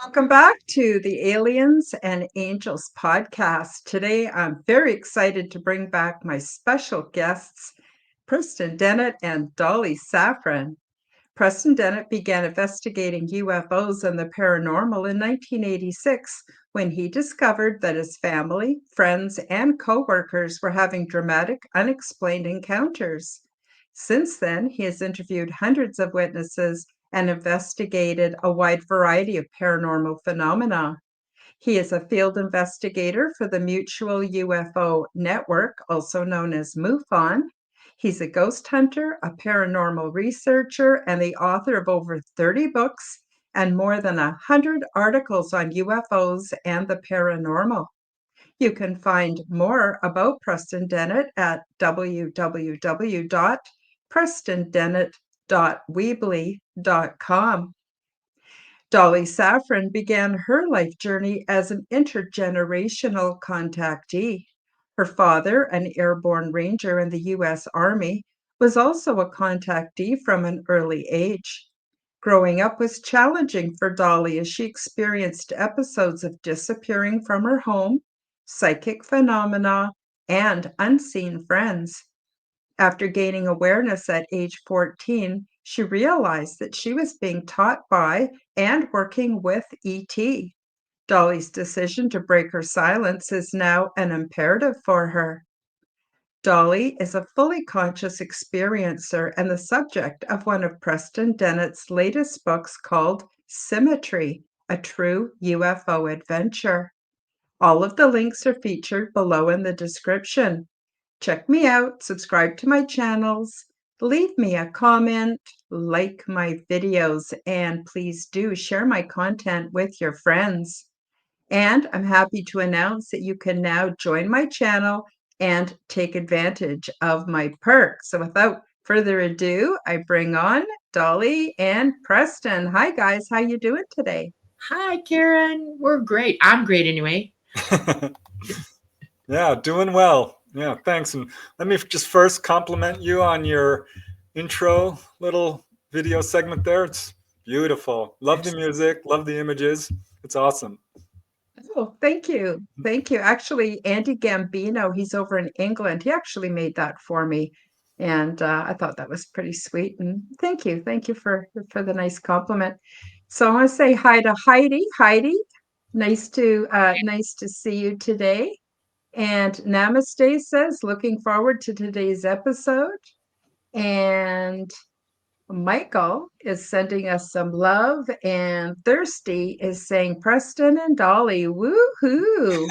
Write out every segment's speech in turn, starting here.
Welcome back to the Aliens and Angels podcast. Today, I'm very excited to bring back my special guests, Preston Dennett and Dolly Safran. Preston Dennett began investigating UFOs and the paranormal in 1986 when he discovered that his family, friends, and coworkers were having dramatic, unexplained encounters. Since then, he has interviewed hundreds of witnesses and investigated a wide variety of paranormal phenomena. He is a field investigator for the Mutual UFO Network, also known as MUFON. He's a ghost hunter, a paranormal researcher, and the author of over 30 books and more than 100 articles on UFOs and the paranormal. You can find more about Preston Dennett at www.prestondennett.weebly.com. Dolly Safran began her life journey as an intergenerational contactee. Her father, an airborne ranger in the U.S. Army, was also a contactee from an early age. Growing up was challenging for Dolly as she experienced episodes of disappearing from her home, psychic phenomena, and unseen friends. After gaining awareness at age 14, she realized that she was being taught by and working with ET. Dolly's decision to break her silence is now an imperative for her. Dolly is a fully conscious experiencer and the subject of one of Preston Dennett's latest books called Symmetry, a true UFO adventure. All of the links are featured below in the description. Check me out, subscribe to my channels, leave me a comment, like my videos, and please do share my content with your friends. And I'm happy to announce that you can now join my channel and take advantage of my perks. So without further ado, I bring on Dolly and Preston. Hi guys, how you doing today? Hi, Karen. We're great. I'm great anyway. Yeah, doing well. Yeah, thanks. And let me just first compliment you on your intro little video segment there. It's beautiful. Love the music, love the images. It's awesome. Oh, thank you. Thank you. Actually, Andy Gambino, he's over in England. He actually made that for me. And I thought that was pretty sweet. And thank you. Thank you for the nice compliment. So I want to say hi to Heidi. Heidi, nice to see you today. And Namaste says, looking forward to today's episode. And Michael is sending us some love, and Thirsty is saying Preston and Dolly, woohoo!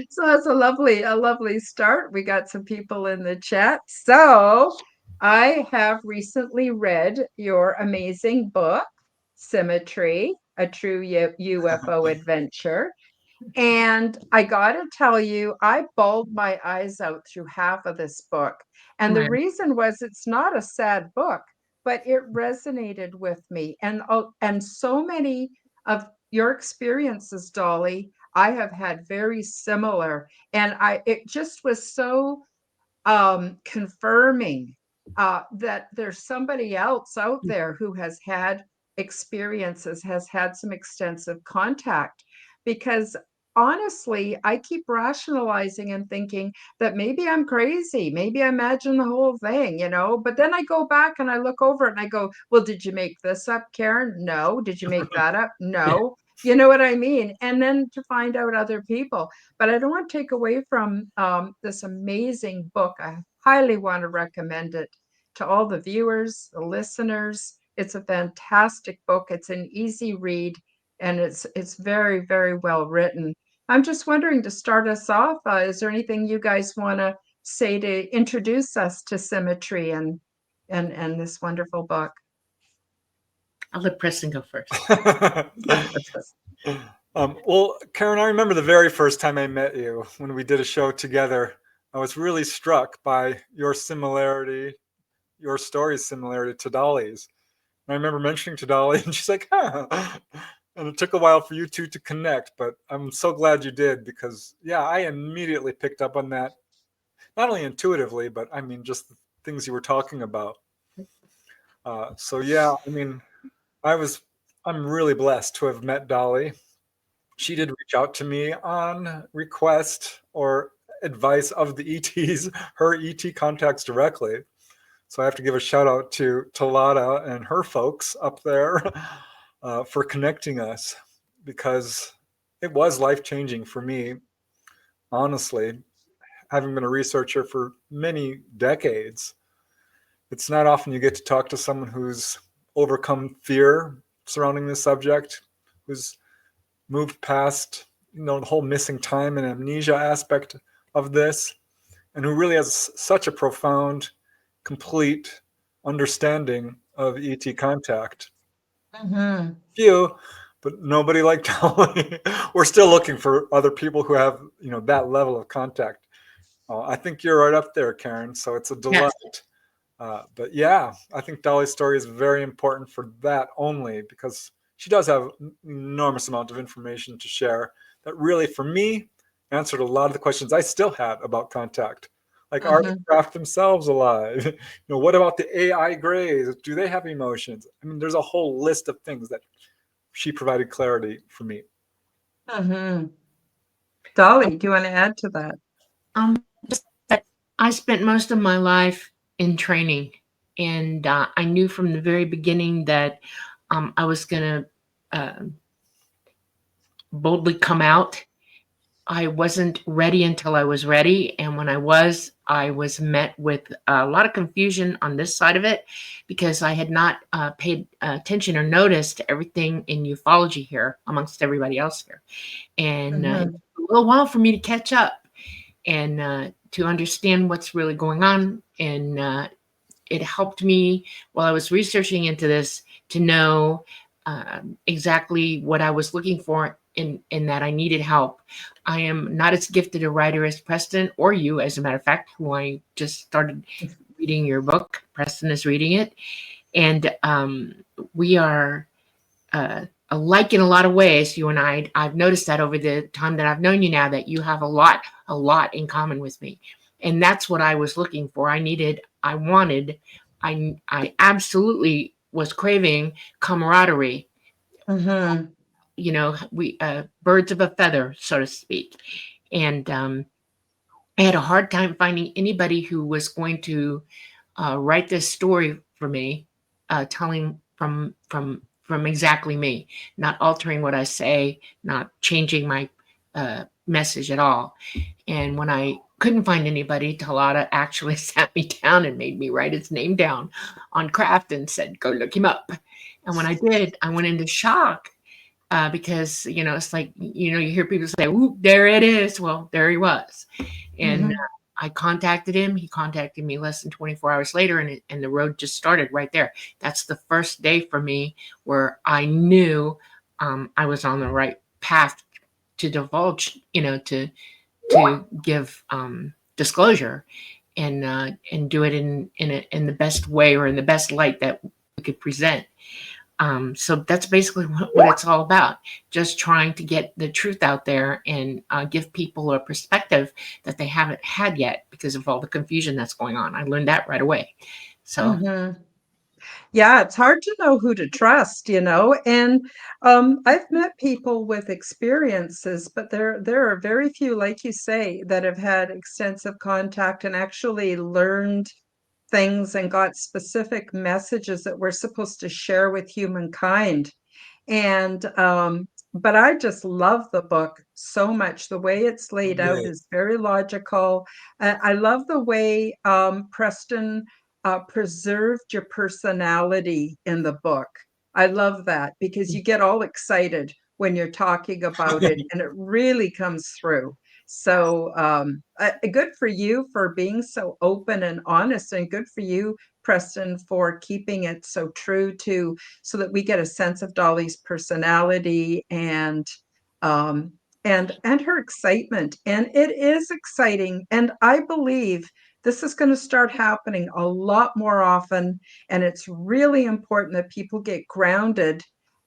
So that's a lovely start. We got some people in the chat. So I have recently read your amazing book, Symmetry, a true UFO adventure. And I got to tell you, I bawled my eyes out through half of this book. And the reason was it's not a sad book, but it resonated with me. And so many of your experiences, Dolly, I have had very similar. And it just was so confirming that there's somebody else out there who has had experiences, has had some extensive contact. Because honestly, I keep rationalizing and thinking that maybe I'm crazy. Maybe I imagine the whole thing, but then I go back and I look over it and I go, well, did you make this up, Karen? No. Did you make that up? No. You know what I mean? And then to find out other people. But I don't want to take away from this amazing book. I highly want to recommend it to all the viewers, the listeners. It's a fantastic book. It's an easy read. And it's very, very well written. I'm just wondering, to start us off, is there anything you guys want to say to introduce us to Symmetry and and this wonderful book. I'll let Preston go first. Well, Karen, I remember the very first time I met you when we did a show together. I was really struck by your similarity, your story's similarity to Dolly's. And I remember mentioning to Dolly, and she's like, huh. And it took a while for you two to connect, but I'm so glad you did because, yeah, I immediately picked up on that, not only intuitively, but I mean, just the things you were talking about. So, yeah, I mean, I'm really blessed to have met Dolly. She did reach out to me on request or advice of the ETs, her ET contacts directly. So I have to give a shout out to Talata and her folks up there for connecting us because it was life changing for me, honestly, having been a researcher for many decades. It's not often you get to talk to someone who's overcome fear surrounding this subject, who's moved past the whole missing time and amnesia aspect of this, and who really has such a profound, complete understanding of ET contact. Mm-hmm. Few, but nobody like Dolly. We're still looking for other people who have that level of contact. I think you're right up there, Karen. So it's a delight. Yes. But yeah, I think Dolly's story is very important for that only because she does have an enormous amount of information to share that really, for me, answered a lot of the questions I still had about contact. Like, are the craft themselves alive? What about the AI grays? Do they have emotions? I mean, there's a whole list of things that she provided clarity for me. Mm-hmm. Dolly, do you want to add to that? Just that I spent most of my life in training, and I knew from the very beginning that I was going to boldly come out. I wasn't ready until I was ready, and when I was met with a lot of confusion on this side of it because I had not paid attention or noticed everything in ufology here amongst everybody else here, and it took a little while for me to catch up and to understand what's really going on. And it helped me while I was researching into this to know exactly what I was looking for in that I needed help. I am not as gifted a writer as Preston or you, as a matter of fact, who I just started reading your book. Preston is reading it. And we are alike in a lot of ways, you and I. I've noticed that over the time that I've known you now, that you have a lot in common with me. And that's what I was looking for. I absolutely was craving camaraderie. Mm-hmm. We birds of a feather, so to speak. And I had a hard time finding anybody who was going to write this story for me, telling from exactly me, not altering what I say, not changing my message at all. And when I couldn't find anybody, Talata actually sat me down and made me write his name down on craft and said, "Go look him up." And when I did, I went into shock because it's like you hear people say, "Ooh, there it is." Well, there he was, and I contacted him. He contacted me less than 24 hours later, and the road just started right there. That's the first day for me where I knew I was on the right path to divulge, to give disclosure and do it in the best way or in the best light that we could present. So that's basically what it's all about. Just trying to get the truth out there and give people a perspective that they haven't had yet because of all the confusion that's going on. I learned that right away. So Yeah, it's hard to know who to trust, and I've met people with experiences, but there are very few, like you say, that have had extensive contact and actually learned things and got specific messages that we're supposed to share with humankind. And but I just love the book so much. The way it's laid out Yeah. is very logical. I love the way Preston preserved your personality in the book. I love that because you get all excited when you're talking about it, and it really comes through. So good for you for being so open and honest, and good for you, Preston, for keeping it so true to, so that we get a sense of Dolly's personality um, and her excitement. And it is exciting. And I believe this is going to start happening a lot more often. And it's really important that people get grounded.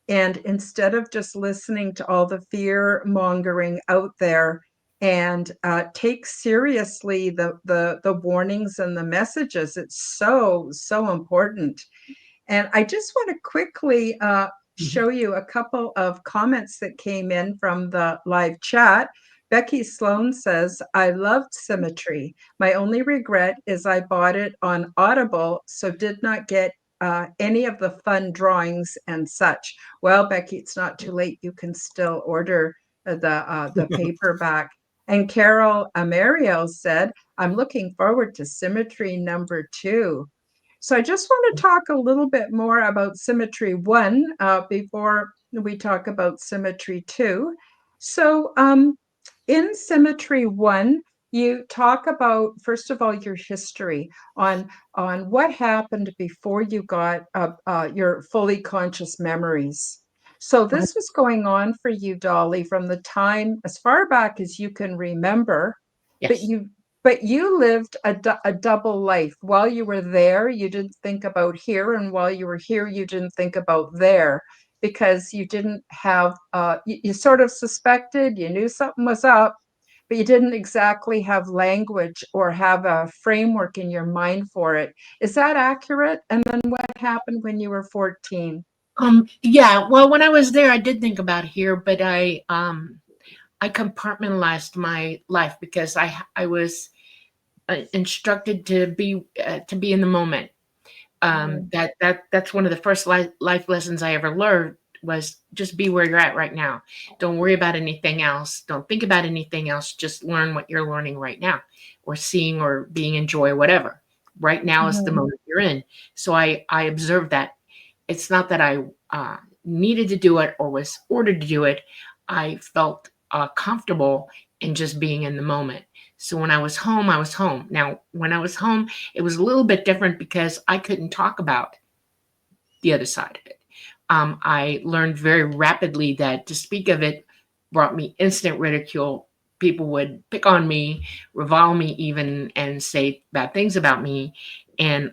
And instead of just listening to all the fear mongering out there, and take seriously the warnings and the messages. It's so important. And I just want to quickly show you a couple of comments that came in from the live chat. Becky Sloan says, I loved Symmetry. My only regret is I bought it on Audible, so did not get any of the fun drawings and such. Well, Becky, it's not too late. You can still order the paperback. And Carol Amario said, I'm looking forward to Symmetry #2. So I just want to talk a little bit more about Symmetry 1 before we talk about Symmetry 2. So in Symmetry 1, you talk about, first of all, your history on what happened before you got your fully conscious memories. So this was going on for you, Dolly, from the time as far back as you can remember, but Yes. you lived a double life. While you were there, you didn't think about here, and while you were here, you didn't think about there, because you didn't have, you sort of suspected, you knew something was up, but you didn't exactly have language or have a framework in your mind for it. Is that accurate? And then what happened when you were 14? Yeah, well, when I was there, I did think about here, but I compartmentalized my life because I was instructed to be in the moment. That's one of the first life lessons I ever learned, was just be where you're at right now. Don't worry about anything else. Don't think about anything else. Just learn what you're learning right now, or seeing, or being in joy, whatever. Right now is the moment you're in. So I observed that. It's not that I needed to do it or was ordered to do it. I felt comfortable in just being in the moment. So when I was home, I was home. Now, when I was home, it was a little bit different because I couldn't talk about the other side of it. I learned very rapidly that to speak of it brought me instant ridicule. People would pick on me, revile me even, and say bad things about me. And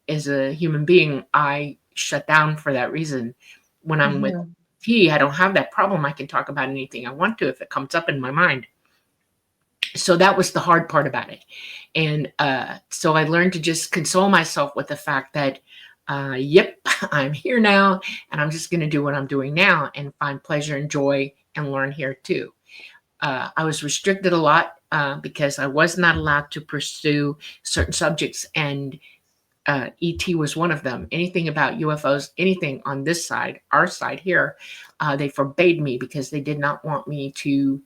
as a human being, I shut down for that reason. When I'm with T, I don't have that problem. I can talk about anything I want to if it comes up in my mind. So that was the hard part about it. And so I learned to just console myself with the fact that, yep, I'm here now, and I'm just going to do what I'm doing now and find pleasure and joy and learn here too. I was restricted a lot because I was not allowed to pursue certain subjects, and ET was one of them. Anything about UFOs, anything on this side, our side here, they forbade me because they did not want me to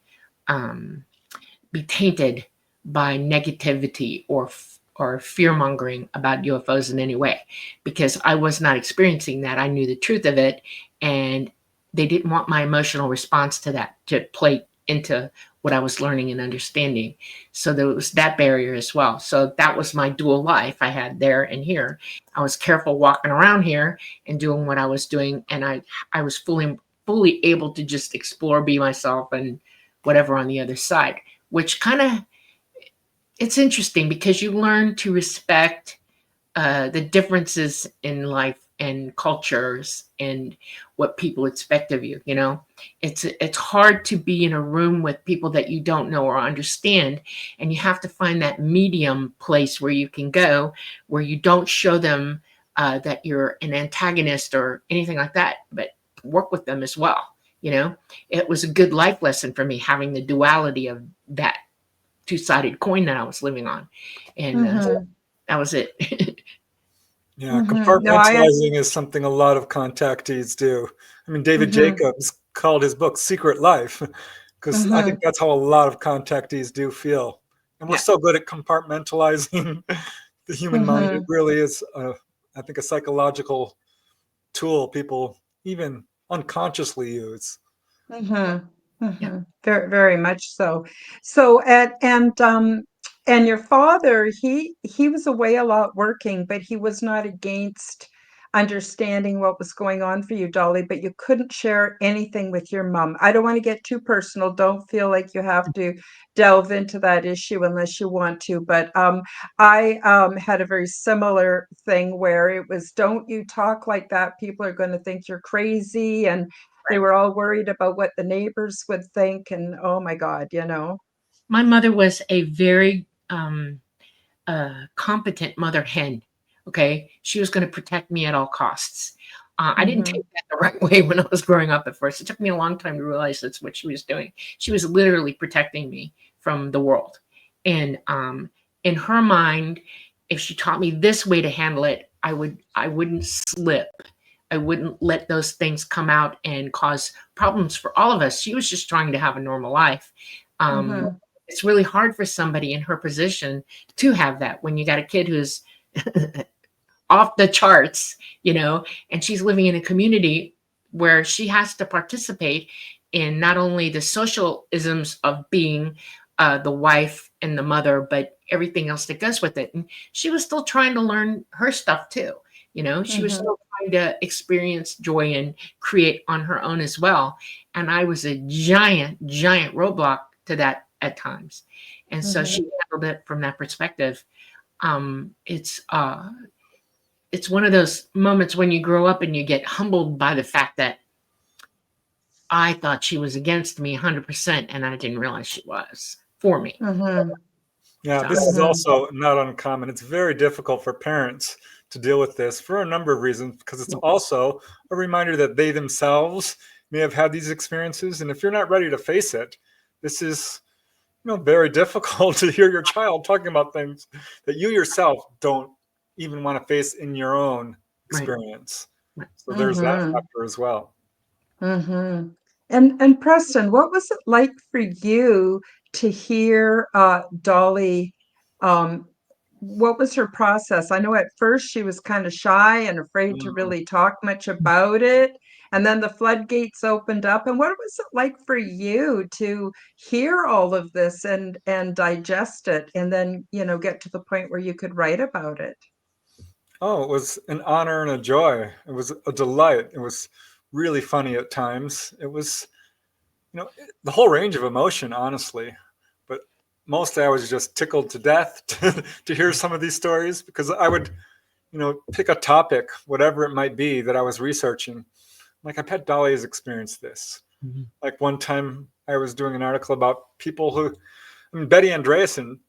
be tainted by negativity or fear mongering about UFOs in any way, because I was not experiencing that. I knew the truth of it, and they didn't want my emotional response to that to play into what I was learning and understanding. So there was that barrier as well. So that was my dual life I had there and here. I was careful walking around here and doing what I was doing, and I was fully able to just explore, be myself, and whatever on the other side, which kind of, it's interesting because you learn to respect the differences in life and cultures and what people expect of you. You know, it's hard to be in a room with people that you don't know or understand, and you have to find that medium place where you can go, where you don't show them that you're an antagonist or anything like that, but work with them as well. You know, it was a good life lesson for me, having the duality of that two-sided coin that I was living on, and that was it. Yeah, No, I compartmentalizing is something a lot of contactees do. I mean, David Jacobs called his book Secret Life, because I think that's how a lot of contactees do feel. And we're Yeah. so good at compartmentalizing the human mind. It really is, I think, a psychological tool people even unconsciously use. Yeah. Very, very much so. So and your father, he was away a lot working, but he was not against understanding what was going on for you, Dolly, but you couldn't share anything with your mom. I don't want to get too personal. Don't feel like you have to delve into that issue unless you want to. But I had a very similar thing where it was, don't you talk like that. People are going to think you're crazy. And they Right. were all worried about what the neighbors would think, and oh my God, you know. My mother was a very competent mother hen. Okay, she was going to protect me at all costs. I didn't Mhm, take that the right way when I was growing up at first. It took me a long time to realize that's what she was doing. She was literally protecting me from the world. And in her mind, if she taught me this way to handle it, I wouldn't slip. I wouldn't let those things come out and cause problems for all of us. She was just trying to have a normal life. Um, mhm, it's really hard for somebody in her position to have that when you got a kid who's off the charts, and she's living in a community where she has to participate in not only the social isms of being the wife and the mother, but everything else that goes with it. And she was still trying to learn her stuff too. She was mhm, still trying to experience joy and create on her own as well. And I was a giant, giant roadblock to that at times. And so mhm, she handled it from that perspective. Um, it's uh, it's one of those moments when you grow up and you get humbled by the fact that I thought she was against me 100% and I didn't realize she was for me. mhm, Yeah, So, this is mhm, also not uncommon. It's very difficult for parents to deal with this for a number of reasons, because it's also a reminder that they themselves may have had these experiences. And if you're not ready to face it, this is, very difficult to hear your child talking about things that you yourself don't even want to face in your own right, experience. right. So there's that mhm, factor as well. mhm. And Preston, what was it like for you to hear Dolly? Um, what was her process? I know at first she was kind of shy and afraid to Mm. really talk much about it, and then the floodgates opened up. And what was it like for you to hear all of this and digest it, and then, get to the point where you could write about it? Oh, it was an honor and a joy. It was a delight. It was really funny at times. It was, the whole range of emotion, honestly. But mostly I was just tickled to death to hear some of these stories, because I would, pick a topic, whatever it might be that I was researching. Like, I bet Dolly has experienced this. Mhm. Like, one time I was doing an article about people who, Betty Andreasen,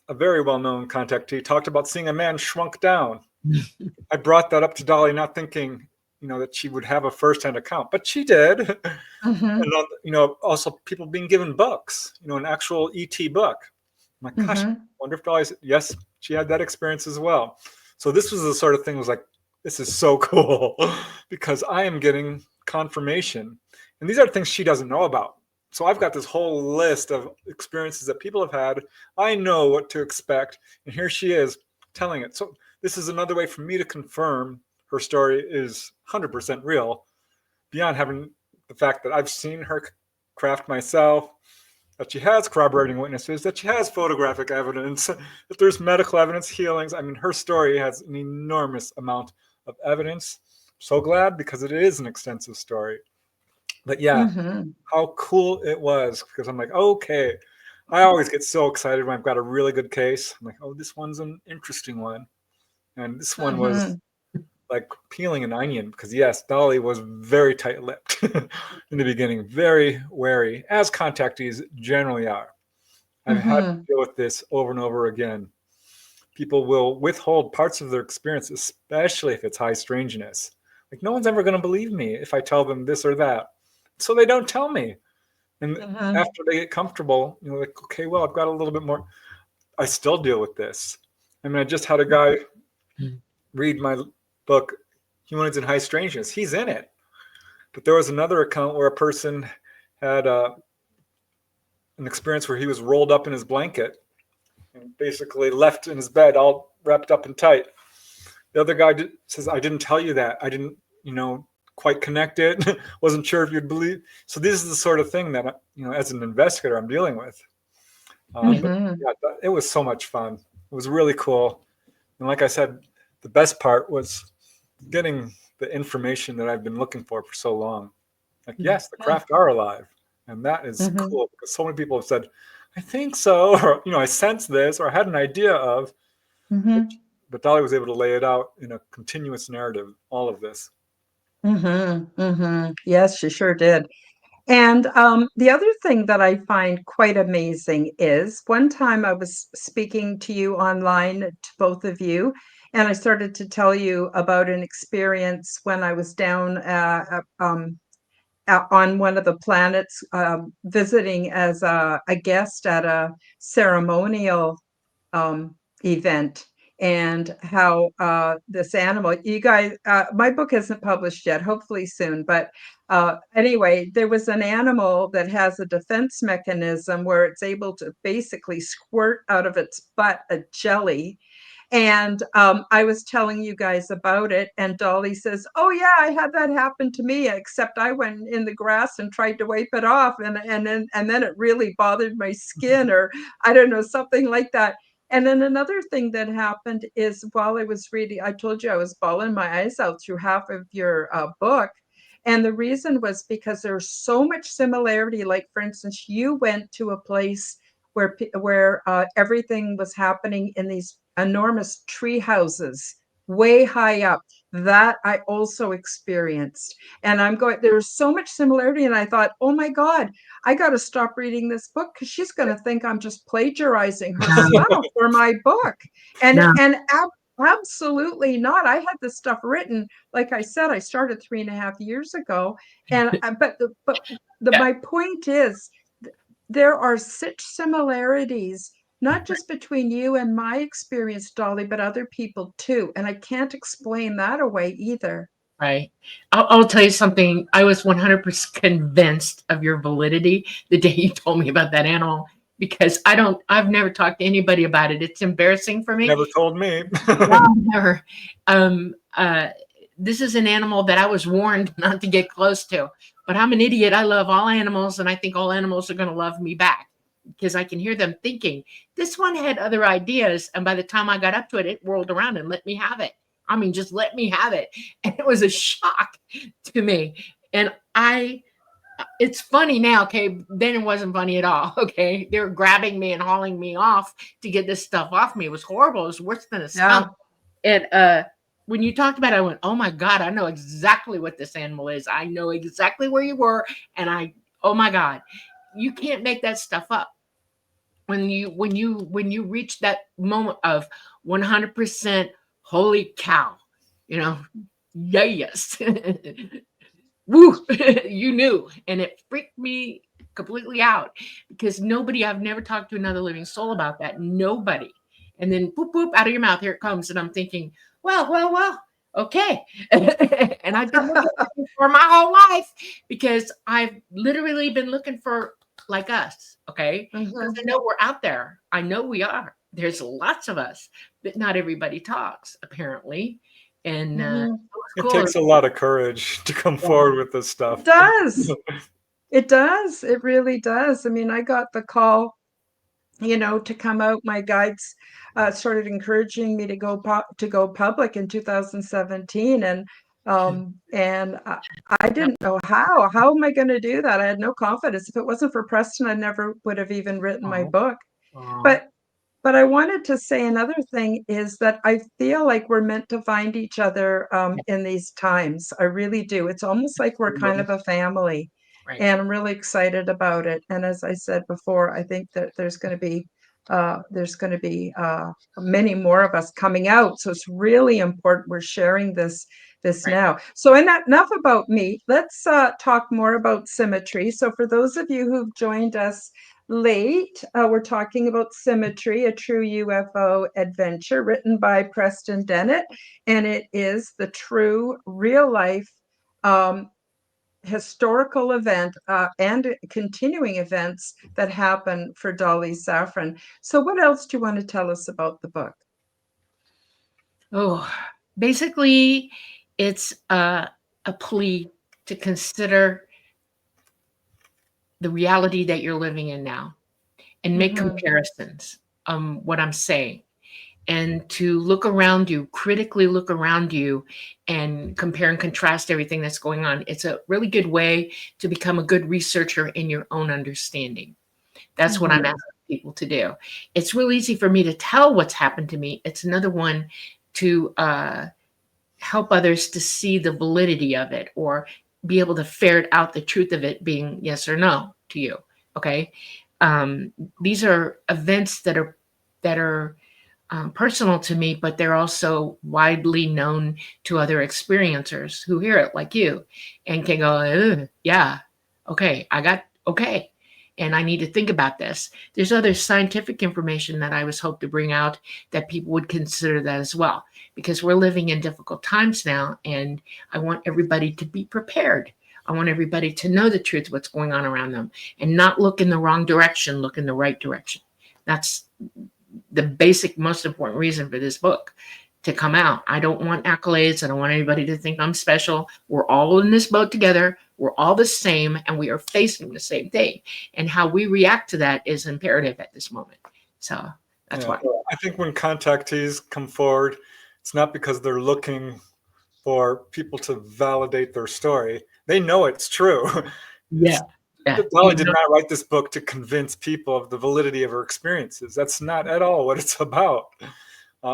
a very well-known contactee, talked about seeing a man shrunk down. I brought that up to Dolly, not thinking, that she would have a firsthand account, but she did. Mhm, And also people being given books, an actual ET book. I'm like, gosh, I mhm, wonder if Dolly's, yes, she had that experience as well. So this was the sort of thing was like, this is so cool because I am getting confirmation. And these are things she doesn't know about. So I've got this whole list of experiences that people have had. I know what to expect. And here she is telling it. So this is another way for me to confirm her story is 100% real, beyond having the fact that I've seen her craft myself, that she has corroborating witnesses, that she has photographic evidence, that there's medical evidence, healings. I mean, her story has an enormous amount of evidence. So glad, because it is an extensive story. But yeah, mhm, how cool it was, because I'm like, okay. I always get so excited when I've got a really good case. I'm like, oh, this one's an interesting one. And this one was mhm, like peeling an onion, because yes, Dolly was very tight-lipped in the beginning, very wary, as contactees generally are. I've had to mhm, deal with this over and over again. People will withhold parts of their experience, especially if it's high strangeness. Like, no one's ever going to believe me if I tell them this or that, so they don't tell me. And mhm, after they get comfortable, like, okay, well, I've got a little bit more. I still deal with this. I mean, I just had a guy read my book, Humanoids in High Strangeness. He's in it. But there was another account where a person had an experience where he was rolled up in his blanket and basically left in his bed all wrapped up and tight. The other guy says, I didn't tell you that. I didn't, quite connect it. Wasn't sure if you'd believe. So this is the sort of thing that, as an investigator, I'm dealing with. But yeah, it was so much fun. It was really cool. And like I said, the best part was getting the information that I've been looking for so long. Like, yes, the craft are alive. And that is cool, because so many people have said, I think so, or, I sense this, or I had an idea of. But Dolly was able to lay it out in a continuous narrative, all of this. Yes, she sure did. And the other thing that I find quite amazing is one time I was speaking to you online, to both of you, and I started to tell you about an experience when I was down on one of the planets, visiting as a guest at a ceremonial event, and how this animal, you guys, my book isn't published yet, hopefully soon, but anyway, there was an animal that has a defense mechanism where it's able to basically squirt out of its butt a jelly. And I was telling you guys about it, and Dolly says, "Oh yeah, I had that happen to me, except I went in the grass and tried to wipe it off, and then it really bothered my skin, or I don't know, something like that." And then another thing that happened is, while I was reading, I told you I was bawling my eyes out through half of your book. And the reason was because there's so much similarity. Like, for instance, you went to a place where everything was happening in these enormous tree houses way high up. That I also experienced. And there's so much similarity. And I thought, oh my God, I got to stop reading this book, because she's going to think I'm just plagiarizing her stuff for my book. And absolutely not. I had this stuff written. Like I said, I started 3.5 years ago. And my point is, there are such similarities, not just between you and my experience, Dolly, but other people too. And I can't explain that away either. Right. I'll tell you something. I was 100% convinced of your validity the day you told me about that animal, because I've never talked to anybody about it. It's embarrassing for me. Never told me. No, never. This is an animal that I was warned not to get close to, but I'm an idiot. I love all animals, and I think all animals are going to love me back, because I can hear them thinking. This one had other ideas, and by the time I got up to it, it whirled around and let me have it. I mean, just let me have it. And it was a shock to me. And it's funny now, okay? Then it wasn't funny at all, okay? They were grabbing me and hauling me off to get this stuff off me. It was horrible. It was worse than a skunk. Yeah. And when you talked about it, I went, oh my God, I know exactly what this animal is. I know exactly where you were. And oh my God, you can't make that stuff up. When you reach that moment of 100%, holy cow, yes. Woo, you knew. And it freaked me completely out, because I've never talked to another living soul about that. Nobody. And then boop, boop, out of your mouth, here it comes. And I'm thinking, well, okay. And I've been looking for my whole life, because I've literally been looking for like us, okay? Because I know we're out there. I know we are. There's lots of us, but not everybody talks, apparently. And it takes a lot of courage to come forward with this stuff. It does. It does. It really does. I mean, I got the call, to come out. My guides started encouraging me to go public in 2017, and I didn't know how. How am I going to do that? I had no confidence. If it wasn't for Preston, I never would have even written my book. But I wanted to say another thing is that I feel like we're meant to find each other in these times. I really do. It's almost like we're kind of a family. Right. And I'm really excited about it. And as I said before, I think that there's going to be many more of us coming out. So it's really important we're sharing this right now. So enough about me. Let's talk more about Symmetry. So for those of you who've joined us late, we're talking about Symmetry, a true UFO adventure written by Preston Dennett, and it is the true real life historical event and continuing events that happen for Dolly Safran. So what else do you want to tell us about the book? Oh, basically it's a a plea to consider the reality that you're living in now and make comparisons what I'm saying, and to look around you, critically look around you and compare and contrast everything that's going on. It's a really good way to become a good researcher in your own understanding. That's what I'm asking people to do. It's real easy for me to tell what's happened to me. It's another one to help others to see the validity of it, or be able to ferret out the truth of it being yes or no to you. Okay. These are events that are personal to me, but they're also widely known to other experiencers who hear it, like you, and can go, yeah, okay, okay, and I need to think about this. There's other scientific information that I was hoped to bring out that people would consider that as well, because we're living in difficult times now, and I want everybody to be prepared. I want everybody to know the truth of what's going on around them and not look in the wrong direction, look in the right direction. That's the basic, most important reason for this book to come out. I don't want accolades. I don't want anybody to think I'm special. We're all in this boat together. We're all the same, and we are facing the same thing. And how we react to that is imperative at this moment. So that's why. I think when contactees come forward, it's not because they're looking for people to validate their story. They know it's true. Yeah. Dolly did not write this book to convince people of the validity of her experiences. That's not at all what it's about.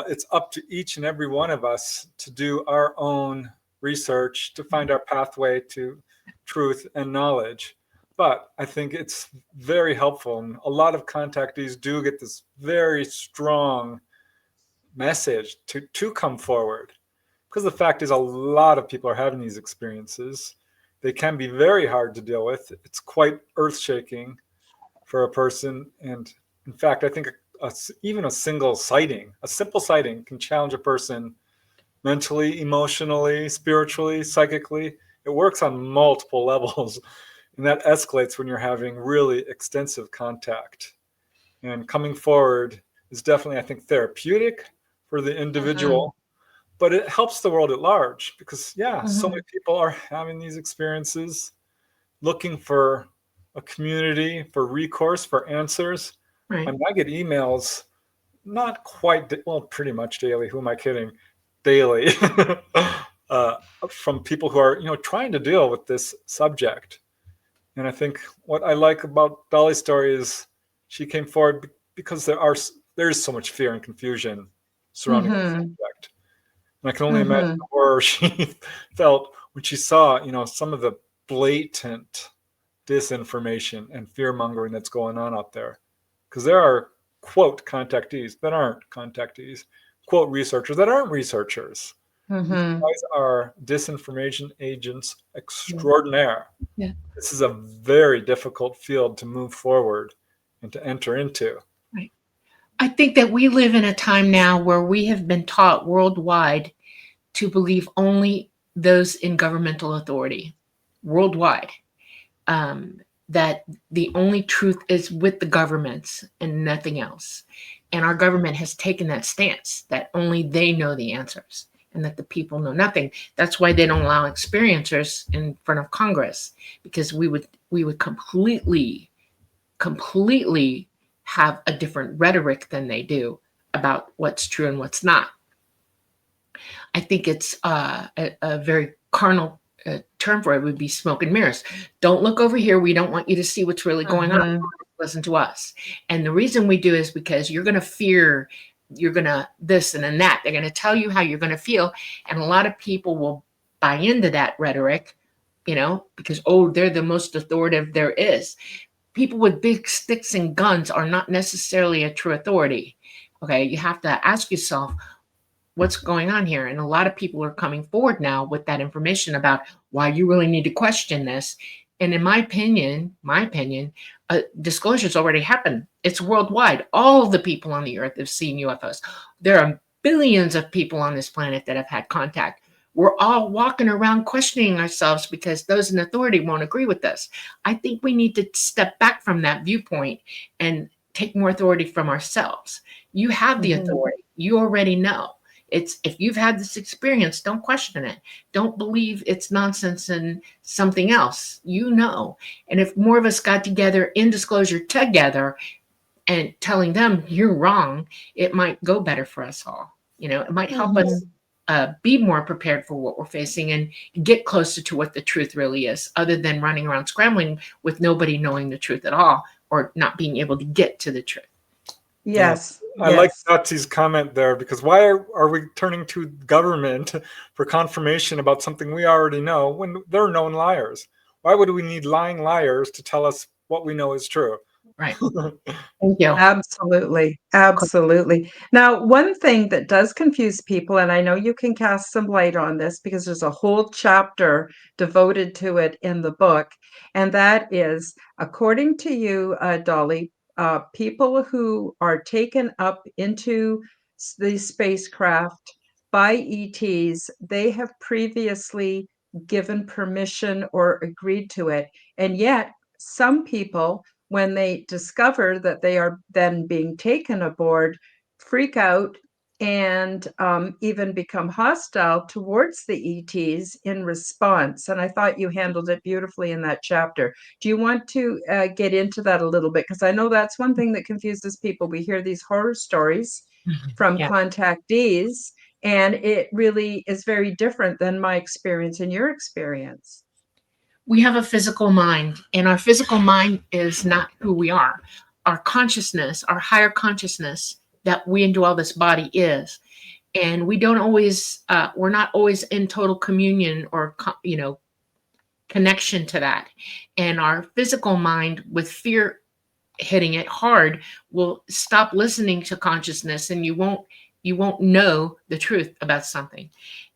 It's up to each and every one of us to do our own research, to find our pathway to truth and knowledge. But I think it's very helpful. And a lot of contactees do get this very strong message to come forward. Because the fact is, a lot of people are having these experiences. They can be very hard to deal with. It's quite earth-shaking for a person. And in fact, I think even a single sighting, a simple sighting, can challenge a person mentally, emotionally, spiritually, psychically. It works on multiple levels. And that escalates when you're having really extensive contact. And coming forward is definitely, I think, therapeutic for the individual. But it helps the world at large because, so many people are having these experiences, looking for a community, for recourse, for answers. Right. I get emails, not quite, pretty much daily. Who am I kidding? Daily, from people who are, trying to deal with this subject. And I think what I like about Dolly's story is she came forward because there is so much fear and confusion surrounding the subject. And I can only imagine the horror she felt when she saw, some of the blatant disinformation and fear mongering that's going on out there. Because there are, quote, contactees that aren't contactees, quote, researchers that aren't researchers. These guys are disinformation agents extraordinaire. Yeah. This is a very difficult field to move forward and to enter into. Right. I think that we live in a time now where we have been taught worldwide to believe only those in governmental authority worldwide, that the only truth is with the governments and nothing else. And our government has taken that stance that only they know the answers and that the people know nothing. That's why they don't allow experiencers in front of Congress, because we would completely have a different rhetoric than they do about what's true and what's not. I think it's a very carnal term for it would be smoke and mirrors. Don't look over here. We don't want you to see what's really going on. Listen to us. And the reason we do is because you're going to fear, you're going to this and then that. They're going to tell you how you're going to feel. And a lot of people will buy into that rhetoric, because, they're the most authoritative there is. People with big sticks and guns are not necessarily a true authority. Okay. You have to ask yourself, what's going on here? And a lot of people are coming forward now with that information about why you really need to question this. And in my opinion, disclosure's already happened. It's worldwide. All of the people on the earth have seen UFOs. There are billions of people on this planet that have had contact. We're all walking around questioning ourselves because those in authority won't agree with us. I think we need to step back from that viewpoint and take more authority from ourselves. You have the authority. You already know. It's, if you've had this experience, don't question it. Don't believe it's nonsense and something else, And if more of us got together in disclosure together and telling them you're wrong, it might go better for us all. It might help us be more prepared for what we're facing and get closer to what the truth really is, other than running around scrambling with nobody knowing the truth at all, or not being able to get to the truth. Yes. I like Betsy's comment there, because why are we turning to government for confirmation about something we already know when they're known liars? Why would we need lying liars to tell us what we know is true? Right. Thank you. Absolutely. Absolutely. Now, one thing that does confuse people, and I know you can cast some light on this because there's a whole chapter devoted to it in the book, and that is, according to you, Dolly, people who are taken up into the spacecraft by ETs, they have previously given permission or agreed to it. And yet, some people, when they discover that they are then being taken aboard, freak out and even become hostile towards the ETs in response. And I thought you handled it beautifully in that chapter. Do you want to get into that a little bit? Because I know that's one thing that confuses people. We hear these horror stories from contactees, and it really is very different than my experience and your experience. We have a physical mind, and our physical mind is not who we are. Our consciousness, our higher consciousness that we indwell this body is. And we don't always, we're not always in total communion or, connection to that. And our physical mind, with fear hitting it hard, will stop listening to consciousness, and you won't know the truth about something.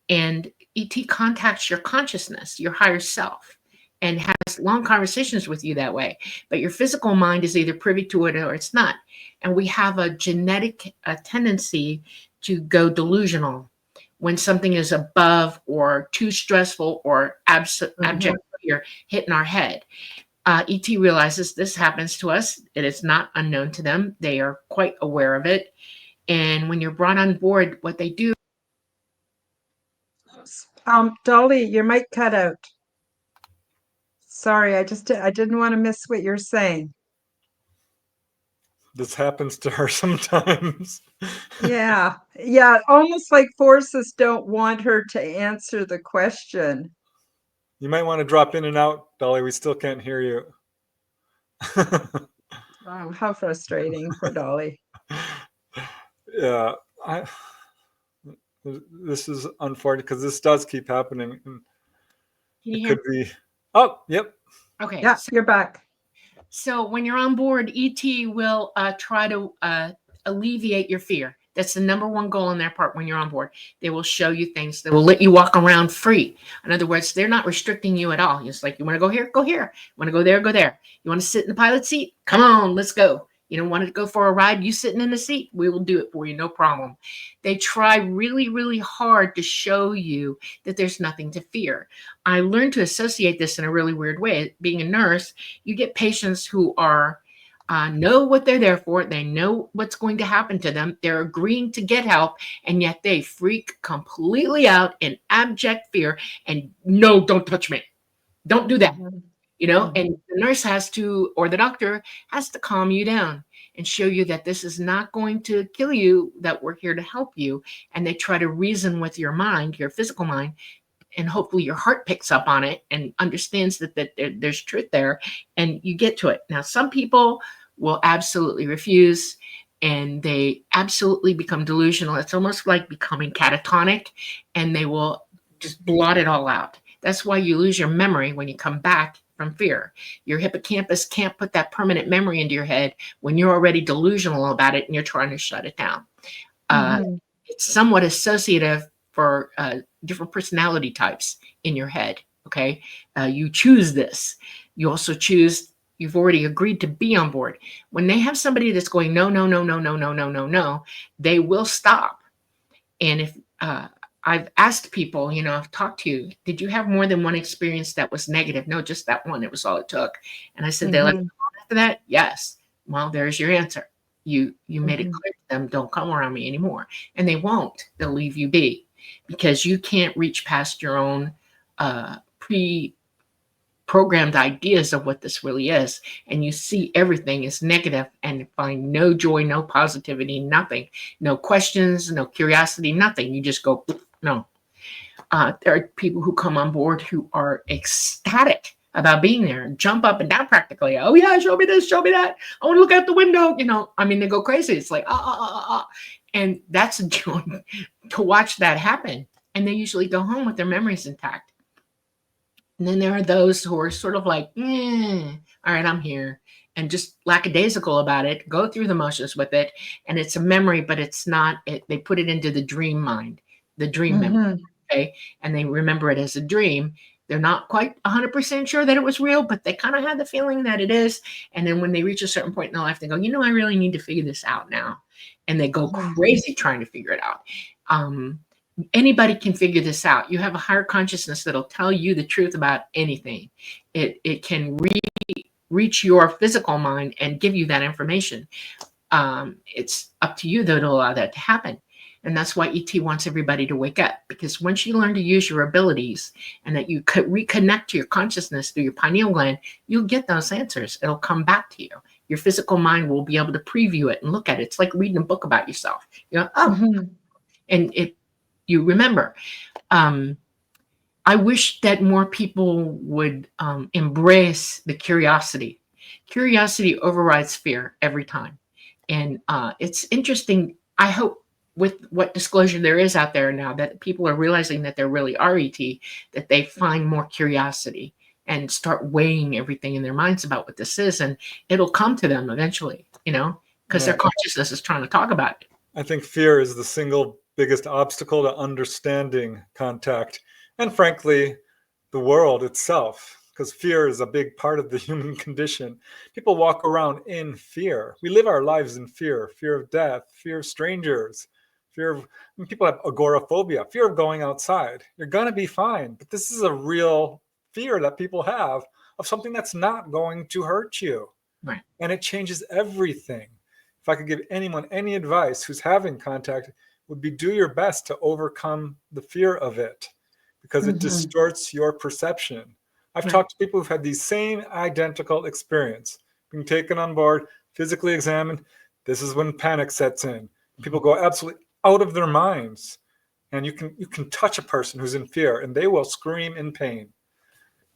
And ET contacts your consciousness, your higher self, and has long conversations with you that way. But your physical mind is either privy to it or it's not. And we have a genetic tendency to go delusional when something is above or too stressful or abject fear hitting our head. ET realizes this happens to us. It is not unknown to them. They are quite aware of it. And when you're brought on board, what they do. Dolly, your mic cut out. Sorry, I didn't want to miss what you're saying. This happens to her sometimes. Yeah, almost like forces don't want her to answer the question. You might want to drop in and out, Dolly. We still can't hear you. Wow, how frustrating for Dolly. Yeah, this is unfortunate because this does keep happening. Can you it hear? Could be. Oh, yep. Okay. Yeah, you're back. So when you're on board, ET will try to alleviate your fear. That's the number one goal on their part when you're on board. They will show you things. They will let you walk around free. In other words, they're not restricting you at all. It's like, you want to go here? Go here. You want to go there? Go there. You want to sit in the pilot seat? Come on, let's go. You don't want to go for a ride? You sitting in the seat? We will do it for you, no problem. They try really, really hard to show you that there's nothing to fear. I learned to associate this in a really weird way. Being a nurse, you get patients who are know what they're there for. They know what's going to happen to them. They're agreeing to get help, and yet they freak completely out in abject fear. And no, don't touch me. Don't do that. And the nurse has to, or the doctor has to calm you down and show you that this is not going to kill you, that we're here to help you. And they try to reason with your mind, your physical mind, and hopefully your heart picks up on it and understands that there's truth there, and you get to it. Now, some people will absolutely refuse, and they absolutely become delusional. It's almost like becoming catatonic, and they will just blot it all out. That's why you lose your memory when you come back from fear. Your hippocampus can't put that permanent memory into your head when you're already delusional about it and you're trying to shut it down. It's somewhat associative for different personality types in your head. Okay. You choose this. You also choose, you've already agreed to be on board. When they have somebody that's going, no, no, no, no, no, no, no, no, no, they will stop. And if I've asked people, I've talked to you, did you have more than one experience that was negative? No, just that one. It was all it took. And I said, they let me go after that? Yes. Well, there's your answer. You made it clear to them, don't come around me anymore. And they won't. They'll leave you be because you can't reach past your own pre-programmed ideas of what this really is. And you see everything as negative and find no joy, no positivity, nothing, no questions, no curiosity, nothing. You just go, no. There are people who come on board who are ecstatic about being there and jump up and down practically. Oh yeah, show me this, show me that. I want to look out the window. I mean, they go crazy. It's like, and that's a joy to watch that happen. And they usually go home with their memories intact. And then there are those who are sort of like, all right, I'm here. And just lackadaisical about it, go through the motions with it. And it's a memory, but it's not, they put it into the dream mind, the dream memory. Okay. And they remember it as a dream. They're not quite 100% sure that it was real, but they kind of had the feeling that it is. And then when they reach a certain point in their life, they go, I really need to figure this out now. And they go crazy trying to figure it out. Anybody can figure this out. You have a higher consciousness that'll tell you the truth about anything. It can reach your physical mind and give you that information. It's up to you, though, to allow that to happen. And that's why ET wants everybody to wake up, because once you learn to use your abilities and that you could reconnect to your consciousness through your pineal gland, you'll get those answers. It'll come back to you. Your physical mind will be able to preview it and look at it. It's like reading a book about yourself. And you remember. I wish that more people would embrace the curiosity. Curiosity overrides fear every time. And it's interesting. I hope with what disclosure there is out there now that people are realizing that there really are ET, that they find more curiosity and start weighing everything in their minds about what this is. And it'll come to them eventually, because their consciousness is trying to talk about it. I think fear is the single biggest obstacle to understanding contact and, frankly, the world itself, because fear is a big part of the human condition. People walk around in fear. We live our lives in fear of death, fear of strangers, people have agoraphobia, fear of going outside. You're going to be fine. But this is a real fear that people have of something that's not going to hurt you. Right. And it changes everything. If I could give anyone any advice who's having contact, would be do your best to overcome the fear of it, because it distorts your perception. I've talked to people who've had the same identical experience, being taken on board, physically examined. This is when panic sets in. People go absolutely out of their minds, and you can touch a person who's in fear, and they will scream in pain.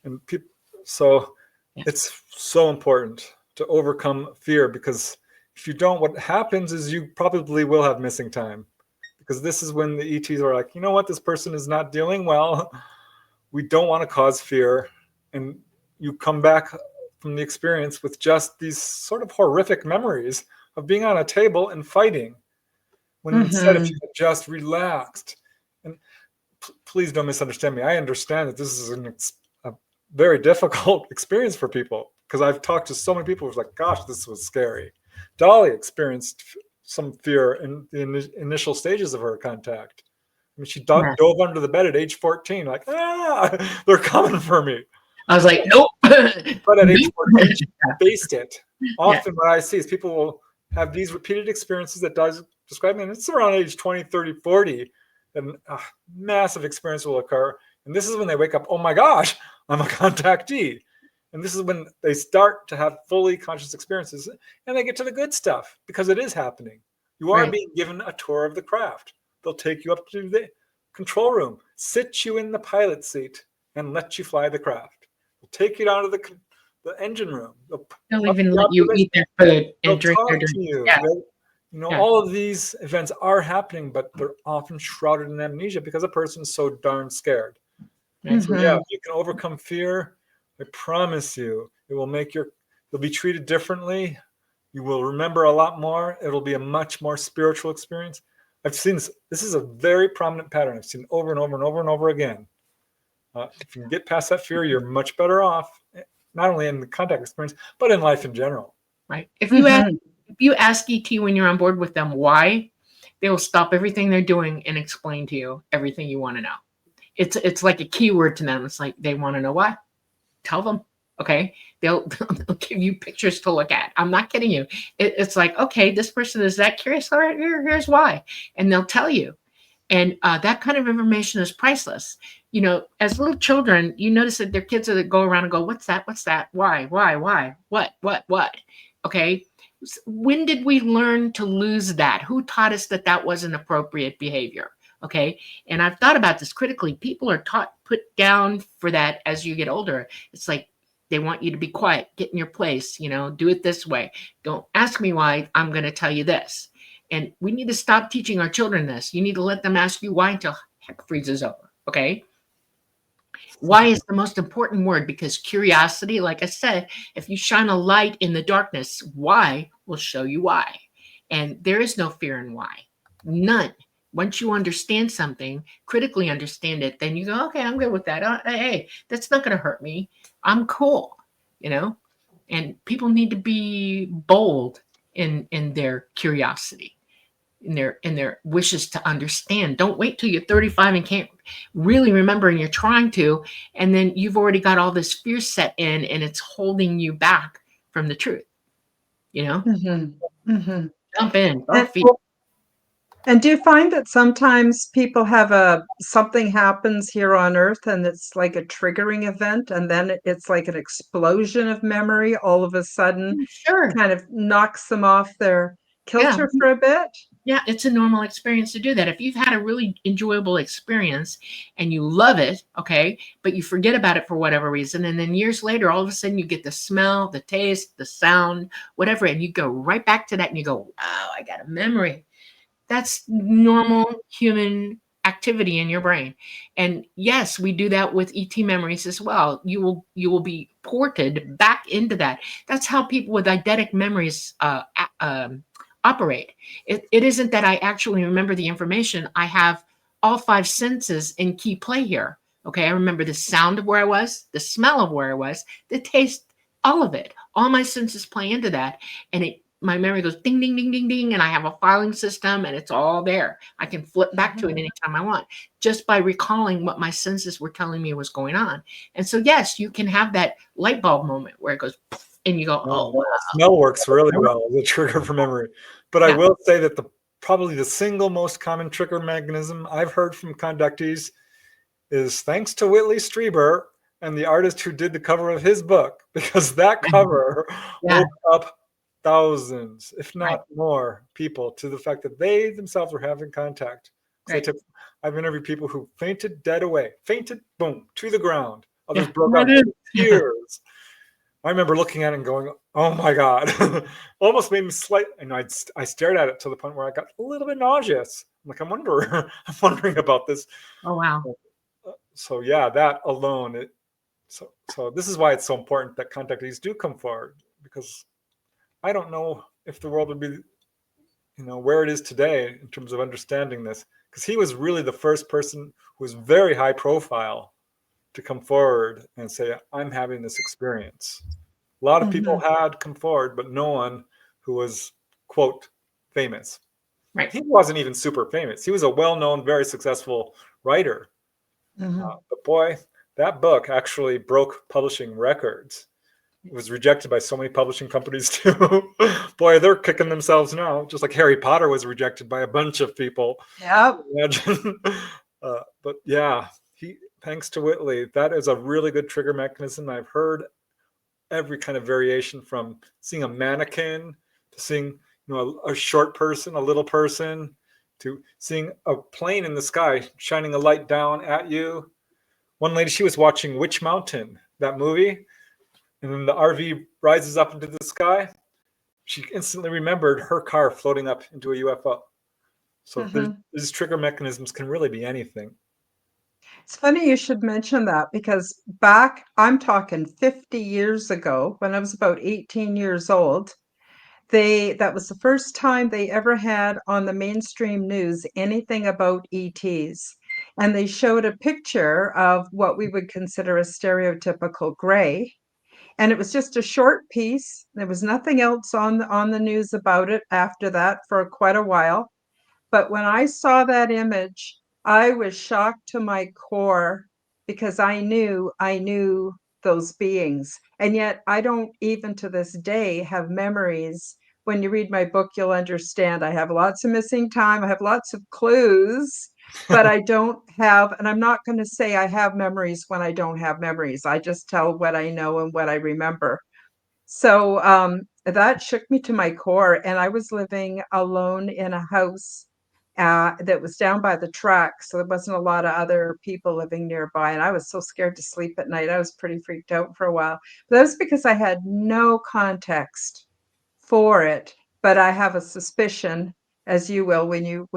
And it's so important to overcome fear, because if you don't, what happens is you probably will have missing time, because this is when the ETs are like, this person is not dealing well. We don't want to cause fear. And you come back from the experience with just these sort of horrific memories of being on a table and fighting, when instead if you had just relaxed. And please don't misunderstand me. I understand that this is a very difficult experience for people, because I've talked to so many people who's like, gosh, this was scary. Dolly experienced some fear in the initial stages of her contact. I mean, she dove under the bed at age 14, like, they're coming for me. I was like, nope. But at age 14, she faced it. Often what I see is people will have these repeated experiences that does describe me, and it's around age 20, 30, 40, and a massive experience will occur. And this is when they wake up, oh my gosh, I'm a contactee. And this is when they start to have fully conscious experiences, and they get to the good stuff, because it is happening. You are being given a tour of the craft. They'll take you up to the control room, sit you in the pilot seat, and let you fly the craft. They'll take you down to the engine room. They'll even let you eat their food and drink their drink. Yeah. All of these events are happening, but they're often shrouded in amnesia because a person's so darn scared. So if you can overcome fear, I promise you, it will make you'll be treated differently. You will remember a lot more. It'll be a much more spiritual experience. I've seen this. This is a very prominent pattern. I've seen over and over and over and over again. If you can get past that fear, you're much better off, not only in the contact experience, but in life in general. Right. If you ask ET when you're on board with them why, they will stop everything they're doing and explain to you everything you want to know. It's like a keyword to them. It's like they want to know why. Tell them. Okay. They'll give you pictures to look at. I'm not kidding you. It's like, okay, this person is that curious. All right, here's why. And they'll tell you. And that kind of information is priceless. You know, as little children, you notice that their kids that go around and go, what's that? What's that? Why? What? Okay. When did we learn to lose that? Who taught us that that wasn't appropriate behavior? Okay. And I've thought about this critically. People are put down for that as you get older. It's like they want you to be quiet, get in your place, you know, do it this way. Don't ask me why. I'm going to tell you this. And we need to stop teaching our children this. You need to let them ask you why until heck freezes over. Okay. Why is the most important word, because curiosity, like I said, if you shine a light in the darkness, why will show you why. And there is no fear in why. None. Once you understand something, critically understand it, then you go, okay, I'm good with that. Hey, that's not going to hurt me. I'm cool, you know? And people need to be bold in their curiosity, in their wishes to understand. Don't wait till you're 35 and can't really remember, and you're trying to, and then you've already got all this fear set in, and it's holding you back from the truth. You know, jump in, both feet. And do you find that sometimes people have something happens here on Earth and it's like a triggering event, and then it's like an explosion of memory all of a sudden, Sure. kind of knocks them off their Yeah. kilter for a bit? Yeah, it's a normal experience to do that. If you've had a really enjoyable experience and you love it, okay, but you forget about it for whatever reason, and then years later, all of a sudden you get the smell, the taste, the sound, whatever, and you go right back to that and you go, wow, I got a memory. That's normal human activity in your brain. And yes, we do that with ET memories as well. You will be ported back into that. That's how people with eidetic memories operate. It isn't that I actually remember the information. I have all five senses in key play here. Okay, I remember the sound of where I was, the smell of where I was, the taste, all of it. All my senses play into that, and my memory goes ding, ding, ding, ding, ding, and I have a filing system, and it's all there. I can flip back to it anytime I want, just by recalling what my senses were telling me was going on. And so, yes, you can have that light bulb moment where it goes, and you go, oh, wow. Smell works really well as a trigger for memory. But I will say that probably the single most common trigger mechanism I've heard from conductees is thanks to Whitley Strieber and the artist who did the cover of his book, because that cover woke up thousands, if not more, people to the fact that they themselves were having contact. I've interviewed people who fainted dead away, fainted, boom, to the ground. Others broke out into tears. I remember looking at it and going, oh my God, almost made me and I stared at it to the point where I got a little bit nauseous. I'm like, I'm wondering about this. Oh, wow. So yeah, that alone. So this is why it's so important that contactees do come forward, because I don't know if the world would be, where it is today in terms of understanding this, because he was really the first person who was very high profile to come forward and say, I'm having this experience. A lot of people had come forward, but no one who was, quote, famous. Right. He wasn't even super famous. He was a well-known, very successful writer. But boy, that book actually broke publishing records. It was rejected by so many publishing companies too. Boy, they're kicking themselves now, just like Harry Potter was rejected by a bunch of people. Yeah. Imagine. But yeah, thanks to Whitley, that is a really good trigger mechanism. I've heard every kind of variation, from seeing a mannequin to seeing a short person, a little person, to seeing a plane in the sky shining a light down at you. One lady, she was watching Witch Mountain, that movie, and then the RV rises up into the sky. She instantly remembered her car floating up into a UFO. So these trigger mechanisms can really be anything. It's funny you should mention that, because I'm talking 50 years ago, when I was about 18 years old, that was the first time they ever had on the mainstream news anything about ETs. And they showed a picture of what we would consider a stereotypical gray. And it was just a short piece. There was nothing else on the news about it after that for quite a while. But when I saw that image, I was shocked to my core, because I knew those beings. And yet I don't even to this day have memories. When you read my book, you'll understand I have lots of missing time. I have lots of clues, but I don't have, and I'm not going to say I have memories when I don't have memories. I just tell what I know and what I remember. So that shook me to my core. And I was living alone in a house that was down by the track. So there wasn't a lot of other people living nearby. And I was so scared to sleep at night. I was pretty freaked out for a while. But that was because I had no context for it. But I have a suspicion, as you will when you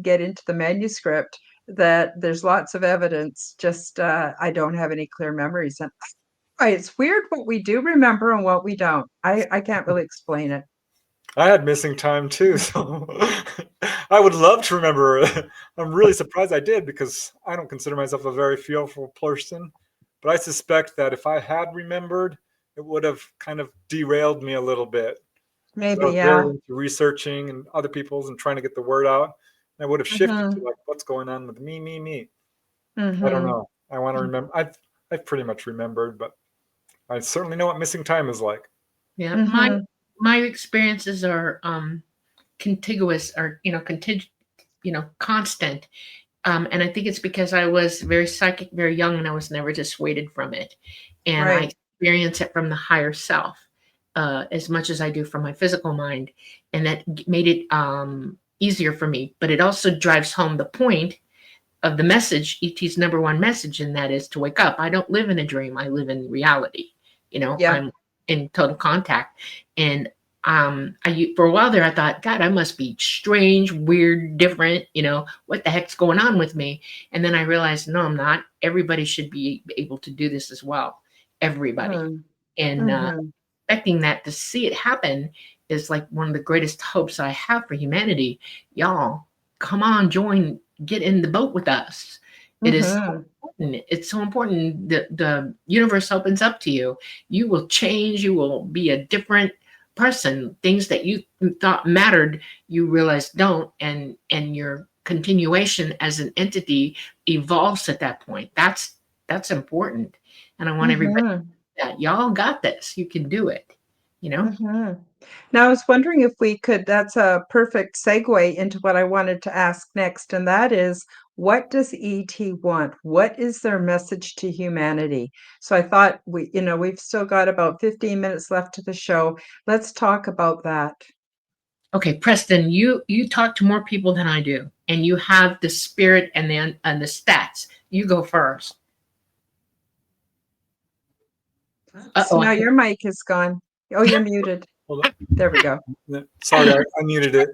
get into the manuscript, that there's lots of evidence. Just I don't have any clear memories. And it's weird what we do remember and what we don't. I can't really explain it. I had missing time too, so I would love to remember. I'm really surprised I did because I don't consider myself a very fearful person. But I suspect that if I had remembered, it would have kind of derailed me a little bit. I Maybe, was very yeah. into researching and other people's and trying to get the word out. And I would have shifted to Mm-hmm. like what's going on with me. I don't Mm-hmm. know. I want to remember. I've pretty much remembered, but I certainly know what missing time is like. Yeah, Mm-hmm. my experiences are contiguous, or constant. And I think it's because I was very psychic, very young, and I was never dissuaded from it. And I Right. experience it from the higher self as much as I do from my physical mind. And that made it easier for me. But it also drives home the point of the message, ET's number one message, and that is to wake up. I don't live in a dream, I live in reality. Yeah. I'm in total contact. And for a while there, I thought, God, I must be strange, weird, different. What the heck's going on with me? And then I realized, no, I'm not. Everybody should be able to do this as well. Everybody. And Mm-hmm. expecting that to see it happen is like one of the greatest hopes I have for humanity. Y'all, come on, join, get in the boat with us. It is so Mm-hmm. important. It's so important. The universe opens up to you. You will change. You will be a different person. Things that you thought mattered, you realize don't, and your continuation as an entity evolves at that point. That's important. And I want everybody Mm-hmm. that y'all got this. You can do it. You know? Mm-hmm. Now, I was wondering if we could, that's a perfect segue into what I wanted to ask next, and that is, what does ET want? What is their message to humanity? So I thought we've still got about 15 minutes left to the show. Let's talk about that. Okay, Preston, you talk to more people than I do, and you have the spirit and the stats. You go first. So Uh-oh. now your mic is gone. Oh, you're muted. Hold There we go. on. Sorry, I muted it.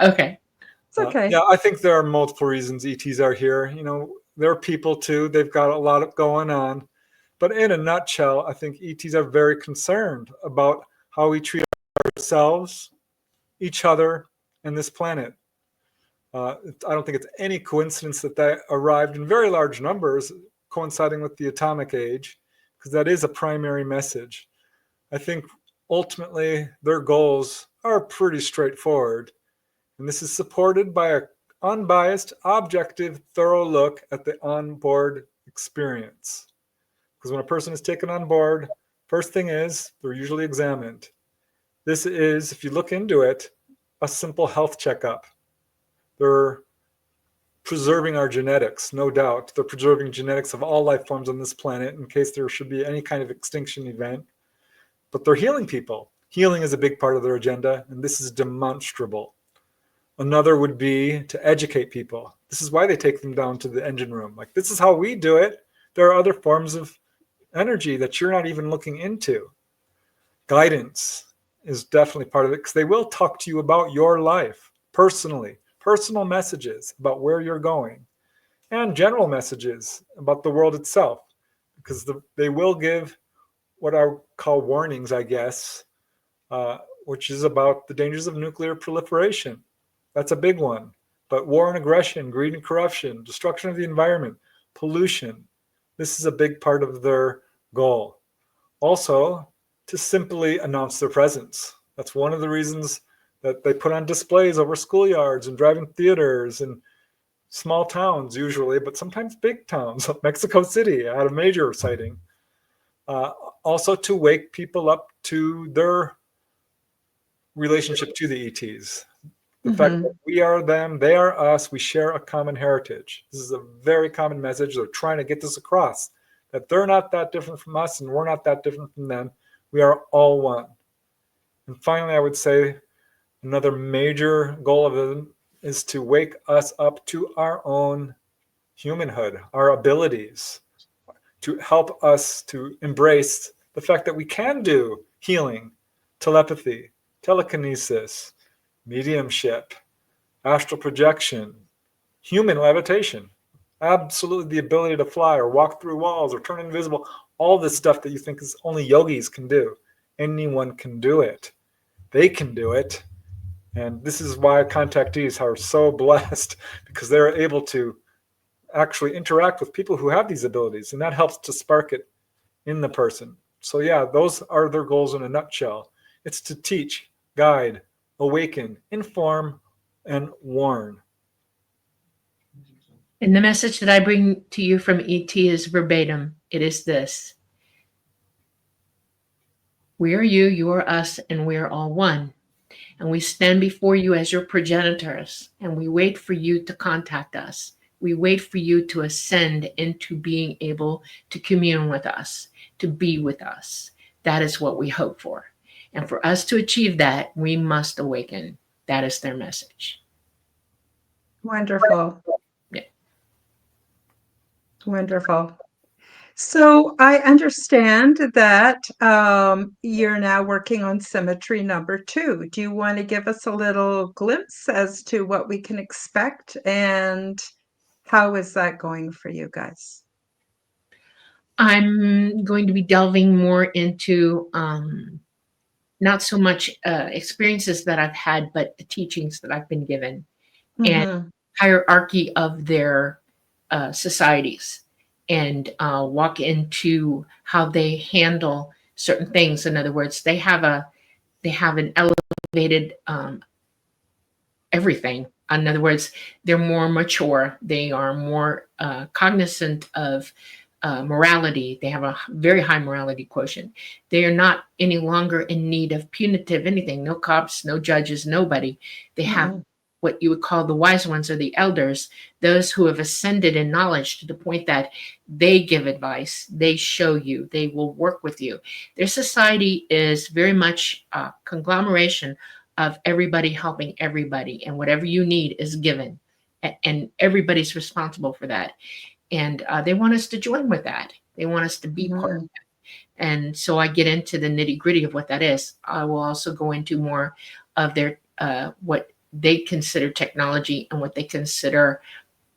Okay. It's okay. Yeah, I think there are multiple reasons ETs are here. They're people too. They've got a lot going on. But in a nutshell, I think ETs are very concerned about how we treat ourselves, each other, and this planet. I don't think it's any coincidence that they arrived in very large numbers, coinciding with the atomic age, because that is a primary message. I think ultimately their goals are pretty straightforward. And this is supported by an unbiased, objective, thorough look at the onboard experience. Because when a person is taken on board, first thing is they're usually examined. This is, if you look into it, a simple health checkup. They're preserving our genetics, no doubt. They're preserving genetics of all life forms on this planet in case there should be any kind of extinction event. But they're healing people. Healing is a big part of their agenda, and this is demonstrable. Another would be to educate people. This is why they take them down to the engine room. Like, this is how we do it. There are other forms of energy that you're not even looking into. Guidance is definitely part of it because they will talk to you about your life personally, personal messages about where you're going, and general messages about the world itself, because they will give what I call warnings, I guess, which is about the dangers of nuclear proliferation. That's a big one. But war and aggression, greed and corruption, destruction of the environment, pollution, this is a big part of their goal. Also, to simply announce their presence. That's one of the reasons that they put on displays over schoolyards and drive-in theaters and small towns usually, but sometimes big towns. Mexico City had a major sighting. Also to wake people up to their relationship to the ETs. The fact that we are them, they are us, we share a common heritage. This is a very common message. They're trying to get this across, that they're not that different from us and we're not that different from them. We are all one. And finally, I would say another major goal of them is to wake us up to our own humanhood, our abilities, to help us to embrace the fact that we can do healing, telepathy, telekinesis, mediumship, astral projection, human levitation, absolutely the ability to fly or walk through walls or turn invisible, all this stuff that you think is only yogis can do. Anyone can do it. They can do it. And this is why contactees are so blessed, because they're able to actually interact with people who have these abilities, and that helps to spark it in the person. So yeah, those are their goals in a nutshell. It's to teach, guide, awaken, inform, and warn. And the message that I bring to you from ET is verbatim. It is this: we are you, you are us, and we are all one. And we stand before you as your progenitors, and we wait for you to contact us. We wait for you to ascend into being able to commune with us, to be with us. That is what we hope for. And for us to achieve that, we must awaken. That is their message. Wonderful. Yeah. Wonderful. So I understand that you're now working on Symmetry #2. Do you want to give us a little glimpse as to what we can expect, and how is that going for you guys? I'm going to be delving more into not so much experiences that I've had, but the teachings that I've been given and Mhm. hierarchy of their societies, and walk into how they handle certain things. In other words, they have an elevated everything. In other words, they're more mature. They are more cognizant of morality. They have a very high morality quotient. They are not any longer in need of punitive anything. No cops, no judges, nobody. They have Mhm. what you would call the wise ones, or the elders, those who have ascended in knowledge to the point that they give advice, they show you, they will work with you. Their society is very much a conglomeration of everybody helping everybody, and whatever you need is given, and everybody's responsible for that. And they want us to join with that. They want us to be part of Mhm. that. And so I get into the nitty gritty of what that is. I will also go into more of their what they consider technology, and what they consider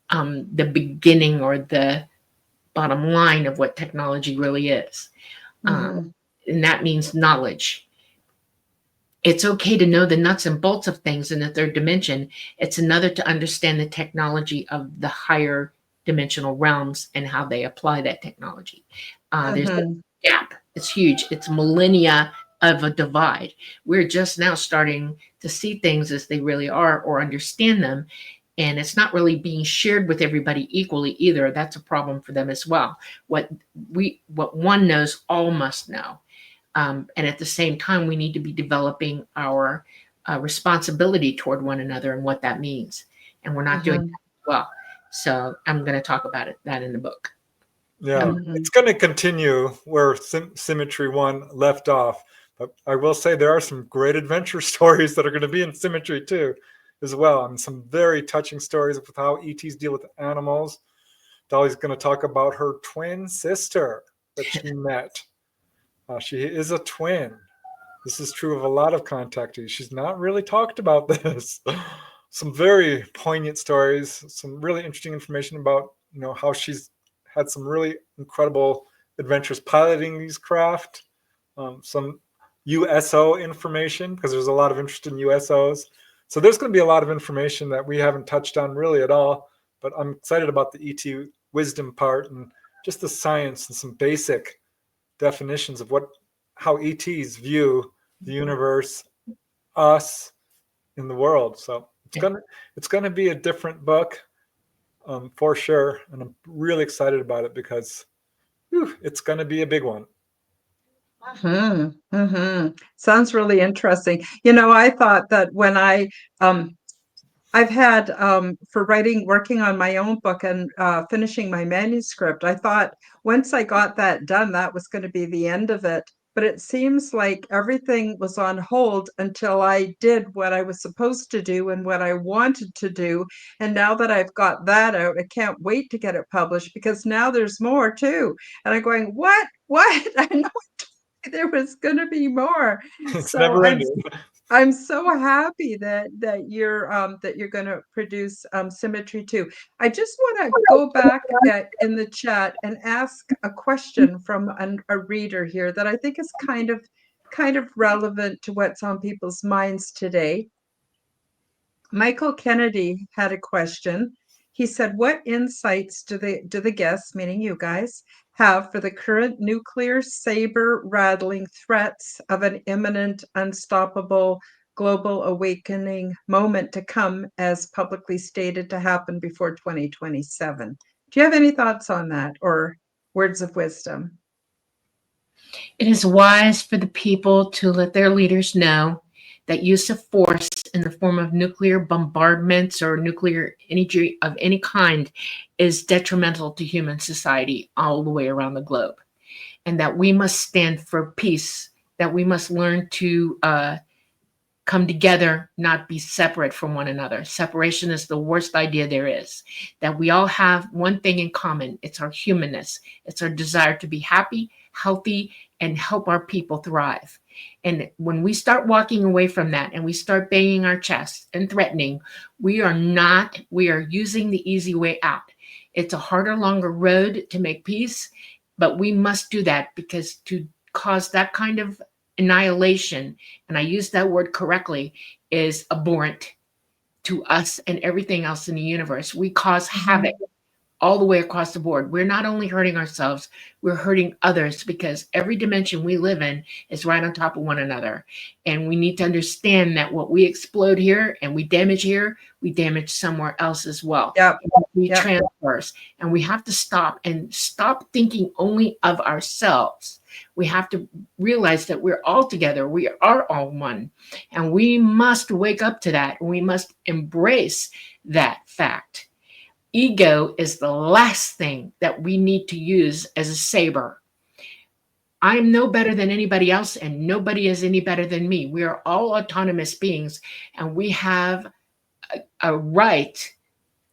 the beginning or the bottom line of what technology really is. Mhm. And that means knowledge. It's okay to know the nuts and bolts of things in the third dimension. It's another to understand the technology of the higher dimensional realms and how they apply that technology. There's a Mhm. gap. It's huge. It's millennia of a divide. We're just now starting to see things as they really are, or understand them. And it's not really being shared with everybody equally either. That's a problem for them as well. What one knows, all must know. And at the same time, we need to be developing our responsibility toward one another and what that means. And we're not doing Mhm. that well. So I'm going to talk about that in the book. Yeah, it's Mhm. going to continue where Symmetry 1 left off. But I will say there are some great adventure stories that are going to be in Symmetry 2 as well. And some very touching stories with how ETs deal with animals. Dolly's going to talk about her twin sister that she met. She is a twin. This is true of a lot of contactees. She's not really talked about this. Some very poignant stories, some really interesting information about how she's had some really incredible adventures piloting these craft. Some USO information, because there's a lot of interest in USOs. So there's going to be a lot of information that we haven't touched on really at all. But I'm excited about the ET wisdom part and just the science and some basic definitions of how ETs view the universe, us, in the world. So Yeah. it's gonna be a different book, for sure, and I'm really excited about it because it's gonna be a big one. Sounds really interesting. I thought that when I've had for working on my own book and finishing my manuscript, I thought once I got that done, that was going to be the end of it. But it seems like everything was on hold until I did what I was supposed to do and what I wanted to do. And now that I've got that out, I can't wait to get it published because now there's more too. And I'm going, what? What? I know there was going to be more. It's So never ending. I'm so happy that you're going to produce Symmetry too. I just want to go back in the chat and ask a question from a reader here that I think is kind of relevant to what's on people's minds today. Michael Kennedy had a question. He said, "What insights do the guests, meaning you guys, have for the current nuclear saber-rattling threats of an imminent, unstoppable global awakening moment to come, as publicly stated to happen before 2027?" Do you have any thoughts on that or words of wisdom? It is wise for the people to let their leaders know that use of force in the form of nuclear bombardments or nuclear energy of any kind is detrimental to human society all the way around the globe, and that we must stand for peace, that we must learn to come together, not be separate from one another. Separation is the worst idea there is. That we all have one thing in common. It's our humanness. It's our desire to be happy, healthy, and help our people thrive. And when we start walking away from that and we start banging our chests and threatening, we are using the easy way out. It's a harder, longer road to make peace, but we must do that, because to cause that kind of annihilation, and I use that word correctly, is abhorrent to us and everything else in the universe. We cause havoc all the way across the board. We're not only hurting ourselves, we're hurting others, because every dimension we live in is right on top of one another. And we need to understand that what we explode here and we damage here, we damage somewhere else as well. Yep. We transfers, and we have to stop thinking only of ourselves. We have to realize that we're all together. We are all one, and we must wake up to that. We must embrace that fact. Ego is the last thing that we need to use as a saber. I'm no better than anybody else, and nobody is any better than me. We are all autonomous beings, and we have a right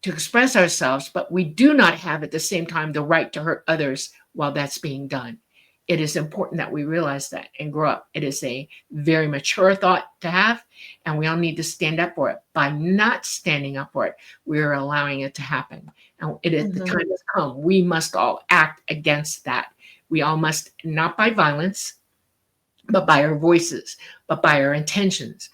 to express ourselves, but we do not have at the same time the right to hurt others while that's being done. It is important that we realize that and grow up. It is a very mature thought to have, and we all need to stand up for it. By not standing up for it, we're allowing it to happen. And the time has come. We must all act against that. We all must, not by violence, but by our voices, but by our intentions.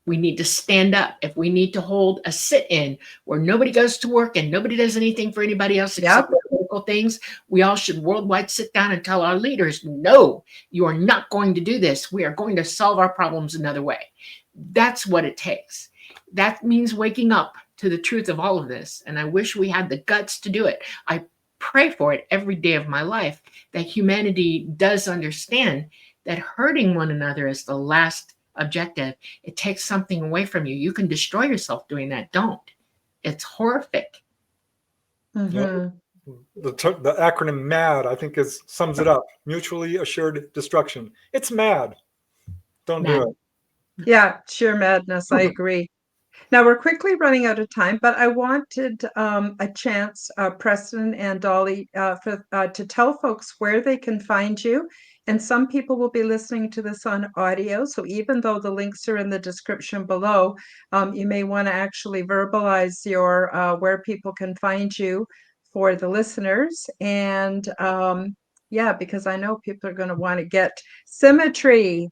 We need to stand up. If we need to hold a sit-in where nobody goes to work and nobody does anything for anybody else except local things, we all should worldwide sit down and tell our leaders, no, you are not going to do this. We are going to solve our problems another way. That's what it takes. That means waking up to the truth of all of this. And I wish we had the guts to do it. I pray for it every day of my life, that humanity does understand that hurting one another is the last objective. It takes something away from you. You can destroy yourself doing that. Don't. It's horrific. Yeah. The acronym MAD, I think, sums it up. Mutually assured destruction. It's MAD. Don't do it. Yeah, sheer madness. I agree. Now we're quickly running out of time, but I wanted a chance, Preston and Dolly, to tell folks where they can find you. And some people will be listening to this on audio, so even though the links are in the description below, you may want to actually verbalize your where people can find you for the listeners. And yeah, because I know people are going to want to get Symmetry.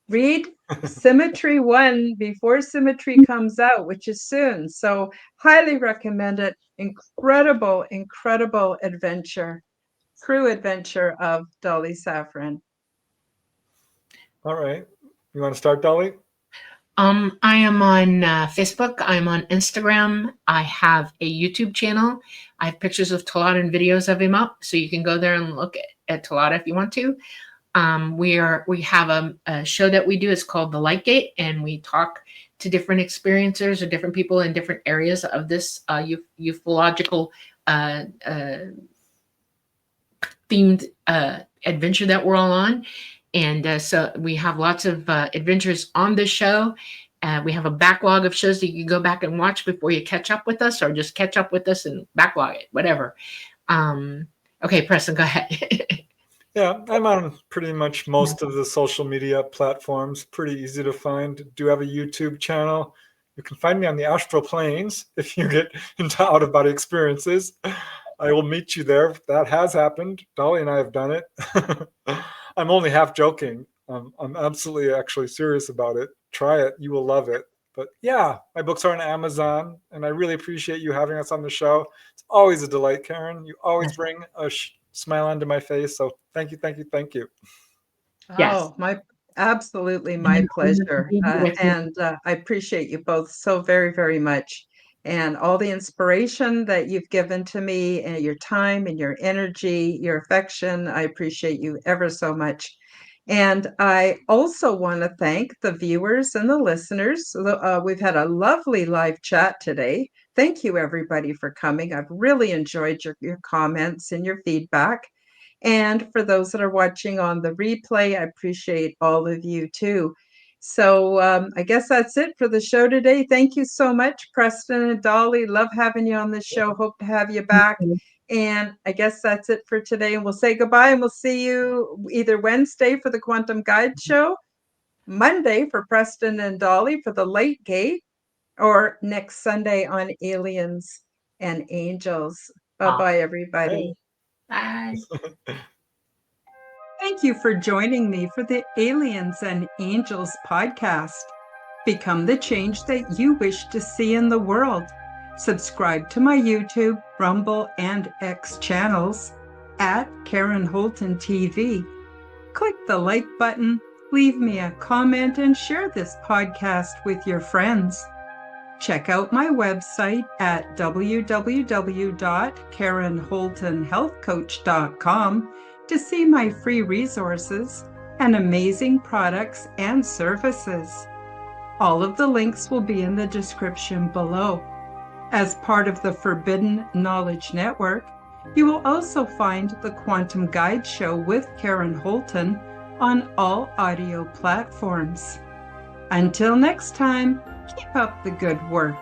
Read Symmetry 1 before Symmetry comes out, which is soon. So highly recommend it. Incredible, incredible adventure. True adventure of Dolly Safran. All right. You want to start, Dolly? I am on Facebook. I'm on Instagram. I have a YouTube channel. I have pictures of Talat and videos of him up, so you can go there and look at Talat if you want to. We have a show that we do. It's called The Light Gate, and we talk to different experiencers or different people in different areas of this ufological themed adventure that we're all on. And so we have lots of adventures on this show. We have a backlog of shows that you can go back and watch before you catch up with us, or just catch up with us and backlog it, whatever. Okay, Preston, go ahead. Yeah, I'm on pretty much most of the social media platforms. Pretty easy to find. Do have a YouTube channel. You can find me on the astral planes if you get into out-of-body experiences. I will meet you there. That has happened. Dolly and I have done it. I'm only half joking. I'm absolutely actually serious about it. Try it. You will love it. But yeah, my books are on Amazon, and I really appreciate you having us on the show. It's always a delight, Karen. You always bring a smile onto my face. So thank you, thank you, thank you. Yes. Oh, absolutely my pleasure. And I appreciate you both so very, very much. And all the inspiration that you've given to me, and your time and your energy, your affection, I appreciate you ever so much. And I also want to thank the viewers and the listeners. We've had a lovely live chat today. Thank you, everybody, for coming. I've really enjoyed your comments and your feedback. And for those that are watching on the replay, I appreciate all of you too. So I guess that's it for the show today. Thank you so much, Preston and Dolly. Love having you on the show. Hope to have you back. And I guess that's it for today. And we'll say goodbye, and we'll see you either Wednesday for the Quantum Guide Show, Monday for Preston and Dolly for the Late Gate, or next Sunday on Aliens and Angels. Bye-bye, everybody. Bye. Thank you for joining me for the Aliens and Angels podcast. Become the change that you wish to see in the world. Subscribe to my YouTube, Rumble, and X channels at Karen Holton TV. Click the like button, leave me a comment, and share this podcast with your friends. Check out my website at www.karenholtonhealthcoach.com to see my free resources and amazing products and services. All of the links will be in the description below. As part of the Forbidden Knowledge Network, you will also find the Quantum Guide Show with Karen Holton on all audio platforms. Until next time, keep up the good work.